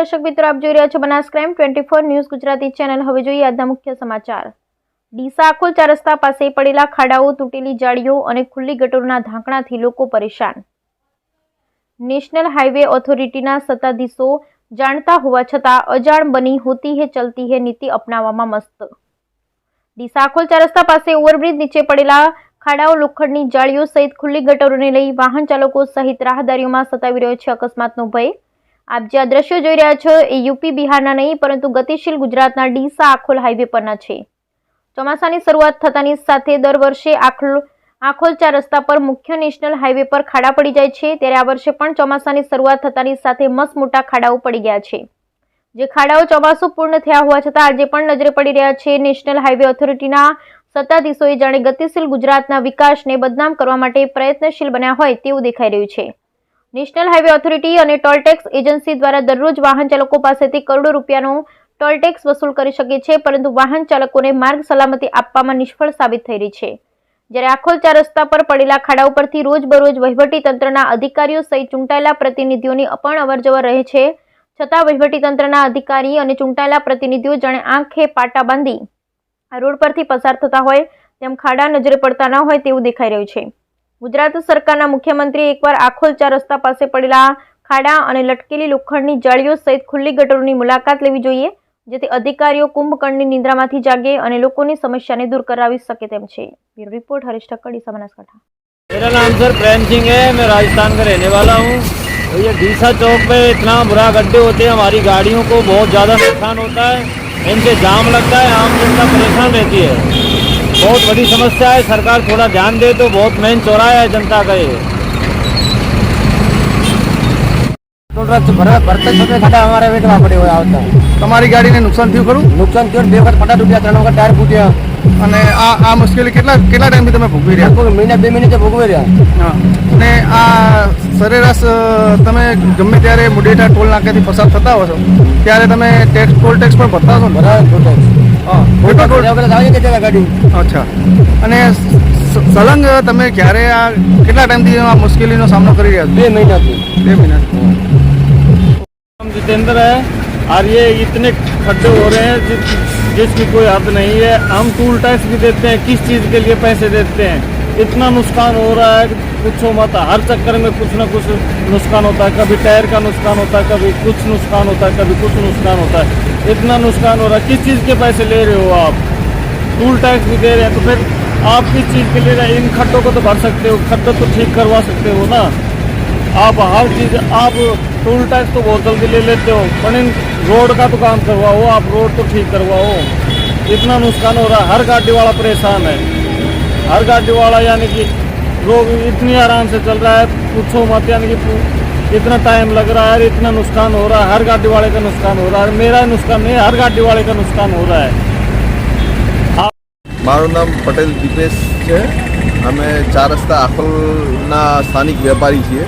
દર્શક મિત્રો, આપ જોઈ રહ્યા છો Banas crime 24 news Gujarati channel. હવે જોઈએ આજના મુખ્ય સમાચાર। ડીસા આખોલ 4 રસ્તા પાસે પડેલા ખાડાઓ, તૂટેલી જાળીઓ અને ખુલ્લી ગટરોના ઢાંકણાથી લોકો પરેશાન। નેશનલ હાઈવે ઓથોરિટીના સત્તાધીશો જાણતા હોવા છતાં અજાણ બની હોતી હે ચલતી હે નીતિ અપનાવવામાં મસ્ત। ડીસા આખોલ 4 રસ્તા પાસે ઓવરબ્રિજ નીચે પડેલા ખાડાઓ, લોખંડની જાળીઓ સહિત ખુલ્લી ગટરોને લઈ વાહન ચાલકો સહિત રાહદારીઓમાં સતાવી રહ્યો છે અકસ્માતનો ભય। आप जे दृश्यों જોઈ રહ્યા છો એ यूपी बिहारना नहीं परंतु गतिशील गुजरातना ડીસા આખોલ हाईवे परना छे। ચોમાસાની શરૂઆત થતાની સાથે દર વર્ષે આખોલ 4 રસ્તા પર મુખ્ય નેશનલ હાઈવે પર ખાડા પડી જાય છે, ત્યારે આ વર્ષે પણ ચોમાસાની શરૂઆત થતાની સાથે મસ્ત મોટા ખાડાઓ પડી ગયા છે। જે ખાડાઓ ચોમાસું પૂર્ણ થયા હોવા છતાં આજે પણ નજરે પડી રહ્યા છે। નેશનલ હાઈવે ઓથોરિટીના સત્તાધીશોએ જાણે ગતિશીલ ગુજરાતના વિકાસને બદનામ કરવા માટે પ્રયત્નશીલ બન્યા હોય તેવું દેખાઈ રહ્યું છે। નેશનલ હાઈવે ઓથોરિટી અને ટોલ ટેક્સ એજન્સી દ્વારા દરરોજ વાહન ચાલકો પાસેથી કરોડો રૂપિયાનો ટોલ ટેક્સ વસૂલ કરી શકે છે, પરંતુ વાહન ચાલકોને માર્ગ સલામતી આપવામાં નિષ્ફળ સાબિત થઈ રહી છે। જ્યારે આખોલ 4 રસ્તા પર પડેલા ખાડાઓ પરથી રોજબરોજ વહીવટી તંત્રના અધિકારીઓ સહિત ચૂંટાયેલા પ્રતિનિધિઓની પણ અવરજવર રહે છે, છતાં વહીવટી તંત્રના અધિકારી અને ચૂંટાયેલા પ્રતિનિધિઓ જાણે આંખે પાટા બાંધી આ રોડ પરથી પસાર થતા હોય તેમ ખાડા નજરે પડતા ન હોય તેવું દેખાઈ રહ્યું છે। ગુજરાત સરકારના મુખ્યમંત્રીએ એકવાર આખોલ 4 રસ્તા પાસે પડેલા ખાડા અને લટકેલી લોખંડની જાળીઓ સહિત ખુલ્લી ગટરોની મુલાકાત લેવી જોઈએ, જેથી અધિકારીઓ કુંભકર્ણની નિંદ્રામાંથી જાગે અને લોકોની સમસ્યાને दूर કરાવી શકે તેમ છે। Bureau report Harish Thakkar, Deesa Banaskantha. मेरा नाम सर प्रेम सिंह है, मैं राजस्थान का रहने वाला हूँ। तो ये ડીસા चौक पे इतना बुरा गड्ढे होते हैं, हमारी गाड़ियों को बहुत ज़्यादा नुकसान होता है, इनसे जाम लगता है, आम जनता परेशान रहती है। बहुत बड़ी समस्या है, सरकार थोड़ा ध्यान दे तो बहुत मेन चौराहा है जनता का ये। भरते छोटे खड्डा हमारे वेटवा पड़े हुए आवता તમારી ગાડીને નુકસાન થયું ખરું? નુકસાન થયું, 2 વખત ફટા તૂટ્યા, 3 વખત ટાયર ફૂટ્યા અને આ મુશ્કેલી કેટલા ટાઈમથી તમે ભોગવી રહ્યા? લગભગ મહિના 2 મહિનાથી ભોગવી રહ્યા। હા, અને આ સરેરાશ તમે ગમે ત્યારે મુડેઠા ટોલ નાકાથી પસાર થતા હો છો ત્યારે તમે ટોલ ટેક્સ પણ ભરતા હશો? બરાબર, ટોલ ટેક્સ હા, ટોલ ટેક્સ આવી કે ગાડી। અચ્છા, અને સલંગ તમે ક્યારે આ કેટલા ટાઈમથી આ મુશ્કેલીનો સામનો કરી રહ્યા છો? 2 મહિનાથી। 2 મહિનાથી। हम जितेंद्र है और ये इतने खड्डे हो रहे हैं जिसकी कोई हद नहीं है। हम टूल टैक्स भी देते हैं, किस चीज़ के लिए पैसे देते हैं, इतना नुकसान हो रहा है पूछो मत। हर चक्कर में कुछ ना कुछ नुकसान होता है, कभी टायर का नुकसान होता है, कभी कुछ नुकसान होता है, कभी कुछ नुकसान होता है। इतना नुकसान हो रहा है, किस चीज़ के पैसे ले रहे हो आप? टूल टैक्स भी दे रहे हैं तो फिर आप किस चीज़ के ले रहे हैं? इन खड्डों को तो भर सकते हो, खड्डे तो ठीक करवा सकते हो ना आप। हर चीज़ आप टूल टैक्स तो बहुत जल्दी ले लेते हो, पर इन रोड का तो काम करवाओ, आप रोड तो ठीक करवाओ। इतना नुकसान हो रहा है, हर गाड़ी वाला परेशान है, हर गाड़ी वाला यानी कि लोग इतनी आराम से चल रहा है पूछो मत, यानी कि इतना टाइम लग रहा है, इतना नुकसान हो रहा है, हर गाड़ी वाले का नुकसान हो रहा है। मेरा नुकसान नहीं, हर गाड़ी वाले का नुकसान हो रहा है। મારું નામ પટેલ દીપેશ છે। અમે 4 રસ્તા આખોલના સ્થાનિક વેપારી છીએ।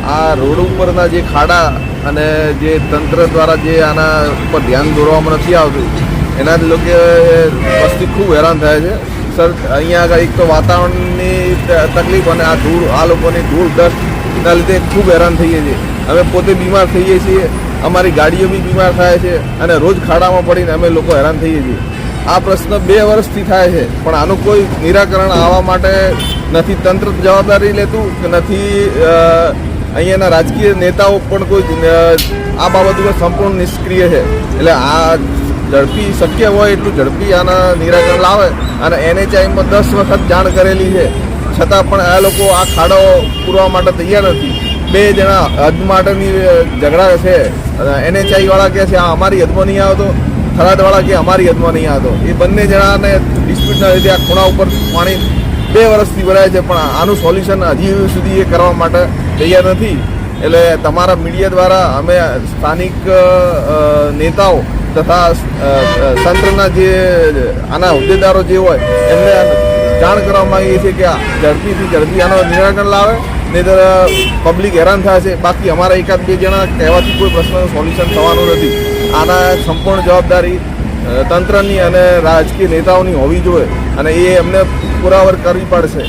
આ રોડ ઉપરના જે ખાડા અને જે તંત્ર દ્વારા જે આના ઉપર ધ્યાન દોરવામાં નથી આવતું એનાથી લોકો વસ્તી ખૂબ હેરાન થાય છે સર। અહીંયા આગળ એક તો વાતાવરણની તકલીફ અને આ લોકોની ધૂળ ડસ્ટના લીધે ખૂબ હેરાન થઈએ છીએ। અમે પોતે બીમાર થઈએ છીએ, અમારી ગાડીઓ બી બીમાર થાય છે અને રોજ ખાડામાં પડીને અમે લોકો હેરાન થઈએ છીએ। આ પ્રશ્ન 2 વર્ષથી થાય છે, પણ આનું કોઈ નિરાકરણ આવવા માટે નથી તંત્ર જવાબદારી લેતું કે નથી અહીંયાના રાજકીય નેતાઓ પણ કોઈ આ બાબત ઉપર સંપૂર્ણ નિષ્ક્રિય છે। એટલે આ ઝડપી શક્ય હોય એટલું ઝડપી આના નિરાકરણ લાવે। અને NHIમાં 10 વખત જાણ કરેલી છે, છતાં પણ આ લોકો આ ખાડાઓ પૂરવા માટે તૈયાર નથી। 2 જણા હદ માટેની ઝઘડા છે। NHI વાળા કહે છે આ અમારી હદમાં નહીં આવતો, થરાદવાળા કે અમારી હદમાં નહીં આવતો। એ બંને જણાને ડિસ્પ્યુટના લીધે આ ખૂણા ઉપર પાણી 2 વર્ષથી ભરાય છે, પણ આનું સોલ્યુશન હજી સુધી એ કરવા માટે તૈયાર નથી। એટલે તમારા મીડિયા દ્વારા અમે સ્થાનિક નેતાઓ તથા તંત્રના જે આના હોદ્દેદારો જે હોય એમને જાણ કરવા માગીએ છીએ કે ઝડપીથી ઝડપી આનો નિરાકરણ લાવે, નહીંતર પબ્લિક હેરાન થાય છે। બાકી અમારા 1-2 જણા કહેવાથી કોઈ પ્રશ્નનું સોલ્યુશન થવાનું નથી। આના સંપૂર્ણ જવાબદારી તંત્રની અને રાજકીય નેતાઓની હોવી જોઈએ અને એ એમને પુરાવર કરવી પડશે।